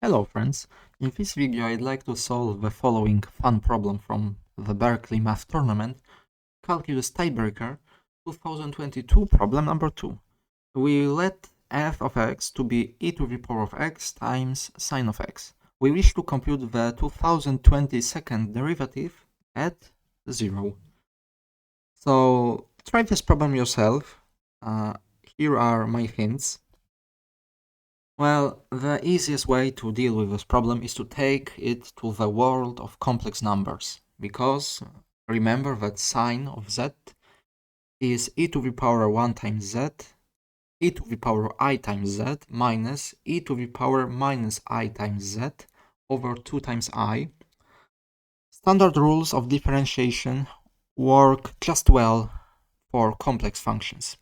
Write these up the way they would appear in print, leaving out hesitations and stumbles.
Hello friends, in this video I'd like to solve the following fun problem from the Berkeley Math Tournament, Calculus Tiebreaker 2022 problem number 2. We let f of x to be e to the power of x times sine of x. We wish to compute the 2022nd derivative at 0. So try this problem yourself. Here are my hints. Well, the easiest way to deal with this problem is to take it to the world of complex numbers, because remember that sine of z is e to the power 1 times z, e to the power I times z, minus e to the power minus I times z over 2 times I. Standard rules of differentiation work just well for complex functions.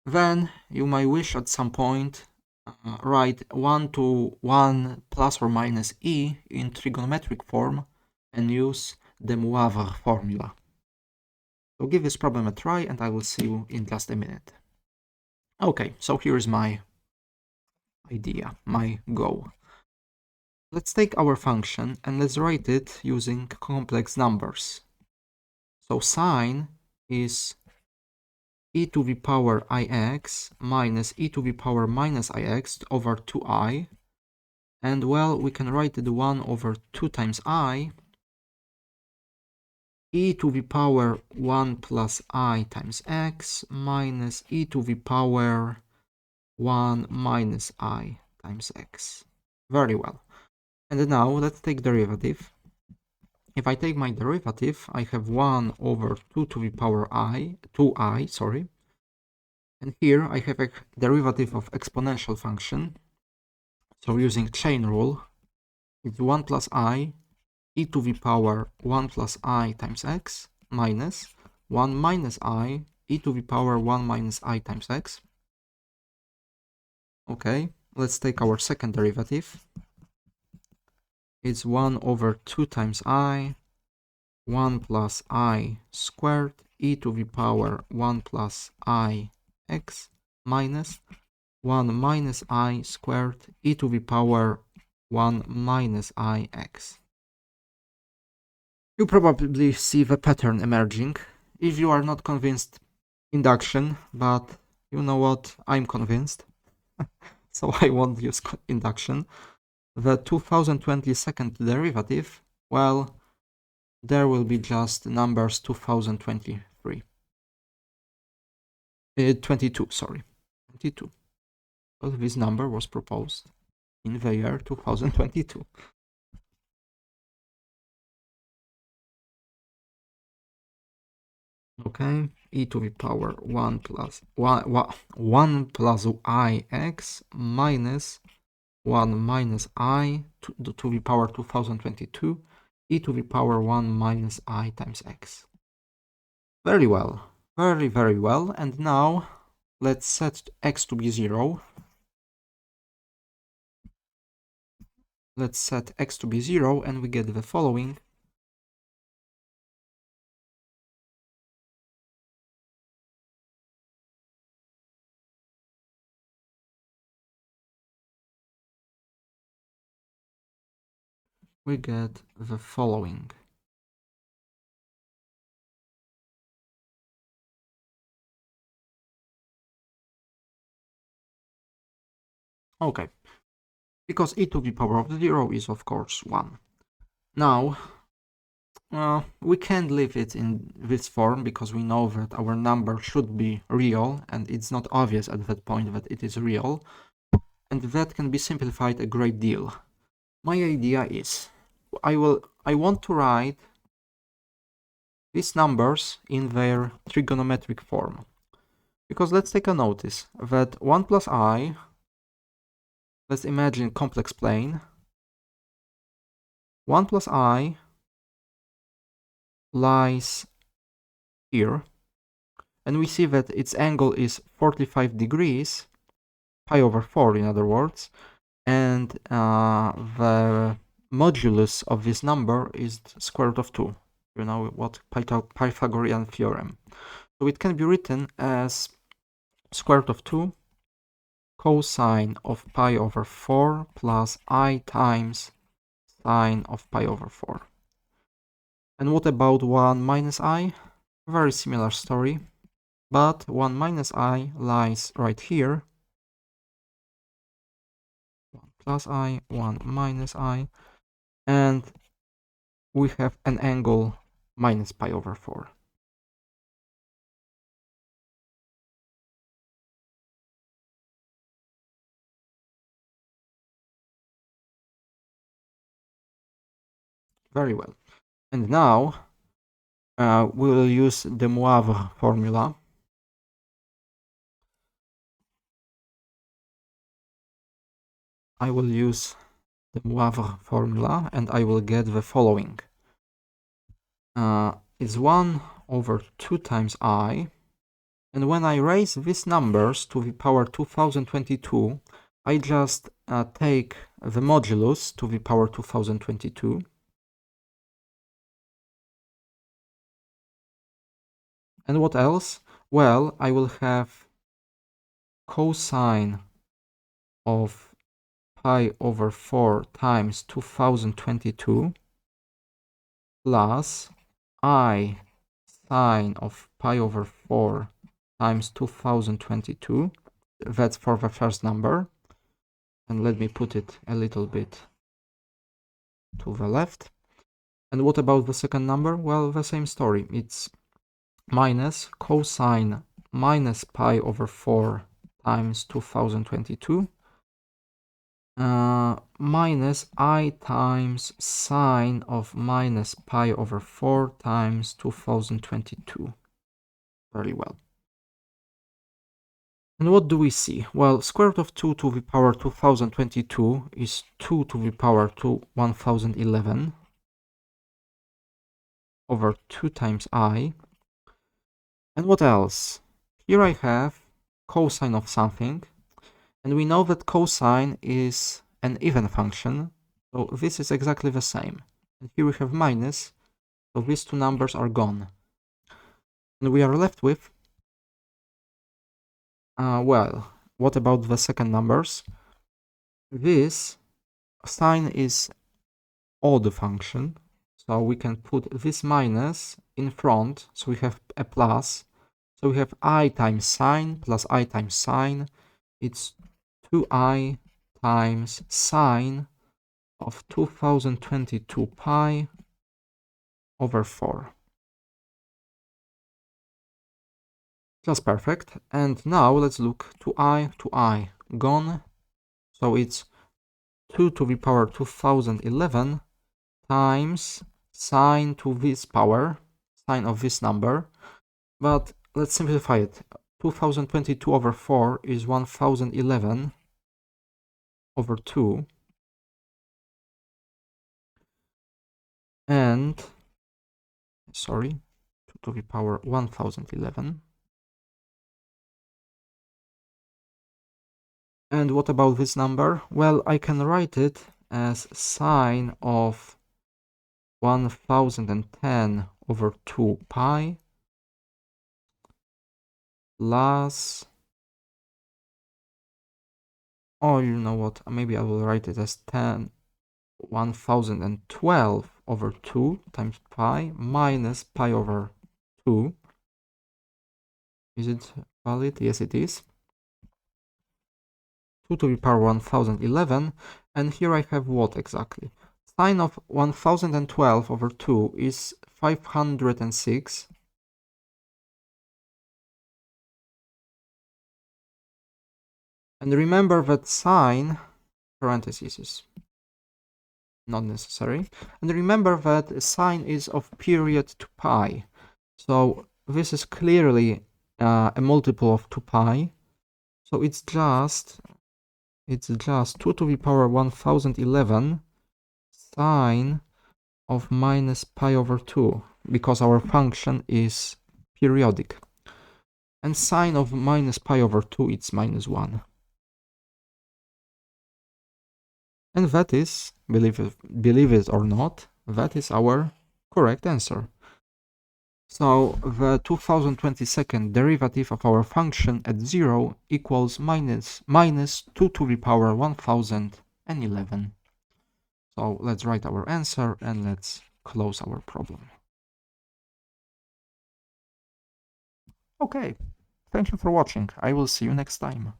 Then you might wish at some point write 1 to 1 plus or minus e in trigonometric form and use the Moivre formula. So give this problem a try and I will see you in just a minute. Okay, so here's my idea, my goal. Let's take our function and let's write it using complex numbers. So sine is e to the power ix minus e to the power minus ix over 2i. And well, we can write it 1 over 2 times I, e to the power 1 plus I times x minus e to the power 1 minus I times x. Very well. And now let's take derivative. If I take my derivative, I have 1 over 2 to the power 2i, sorry. And here I have a derivative of exponential function. So using chain rule, it's 1 plus I e to the power 1 plus I times x minus 1 minus I e to the power 1 minus I times x. Okay, let's take our second derivative. It's 1 over 2 times I, 1 plus I squared e to the power 1 plus I x minus 1 minus I squared e to the power 1 minus I x. You probably see the pattern emerging. If you are not convinced, induction, but you know what, I'm convinced. So I won't use induction. The 2022nd derivative, well, there will be just numbers 2023. 22, sorry. 22. Well, this number was proposed in the year 2022. Okay, e to the power 1 plus ix minus 1 minus I to the power 2022 e to the power 1 minus I times x. Very well, very, very well. And now let's set x to be 0. Let's set x to be 0 and we get the following. We get the following. Okay, because e to the power of 0 is of course 1. Now, we can't leave it in this form because we know that our number should be real and it's not obvious at that point that it is real. And that can be simplified a great deal. My idea is, I want to write these numbers in their trigonometric form. Because let's take a notice that 1 plus I, let's imagine complex plane, 1 plus I lies here, and we see that its angle is 45 degrees, pi over 4 in other words, and the modulus of this number is square root of 2. You know what, Pythagorean theorem. So it can be written as square root of 2 cosine of pi over 4 plus I times sine of pi over 4. And what about 1 minus I? Very similar story, but 1 minus I lies right here. 1 plus I, 1 minus I, and we have an angle minus pi over 4. Very well. And now we will use the Moivre formula. I will use the Moivre formula and I will get the following. It's 1 over 2 times I. And when I raise these numbers to the power 2022, I just take the modulus to the power 2022. And what else? Well, I will have cosine of pi over 4 times 2022 plus I sine of pi over 4 times 2022. That's for the first number. And let me put it a little bit to the left. And what about the second number? Well, the same story. It's minus cosine minus pi over 4 times 2022 minus I times sine of minus pi over 4 times 2022. Very well. And what do we see? Well, square root of 2 to the power 2022 is 2 to the power 1011 over 2 times I. And what else? Here I have cosine of something, and we know that cosine is an even function, so this is exactly the same. And here we have minus, so these two numbers are gone. And we are left with, well, what about the second numbers? This sine is odd function, so we can put this minus in front, so we have a plus. So we have I times sine plus I times sine. It's 2I times sine of 2022 pi over 4. Just perfect. And now let's look 2I, gone. So it's 2 to the power 2011 times sine to this power, sine of this number. But let's simplify it. 2022 over 4 is 1011 over 2. And, sorry, 2 to the power 1011. And what about this number? Well, I can write it as sine of 1010 over 2 pi plus, oh, you know what, maybe I will write it as 1012 over 2 times pi minus pi over 2. Is it valid? Yes, it is. 2 to the power 1011, and here I have what exactly? Sine of 1012 over 2 is 506. And remember that sine, parentheses is not necessary, and remember that sine is of period 2 pi. So this is clearly a multiple of 2 pi. So it's just 2 to the power 1011 sine of minus pi over 2, because our function is periodic. And sine of minus pi over 2, it's minus 1. And that is, believe it or not, that is our correct answer. So the 2022nd derivative of our function at 0 equals minus 2 to the power 1011. So let's write our answer and let's close our problem. Okay, thank you for watching. I will see you next time.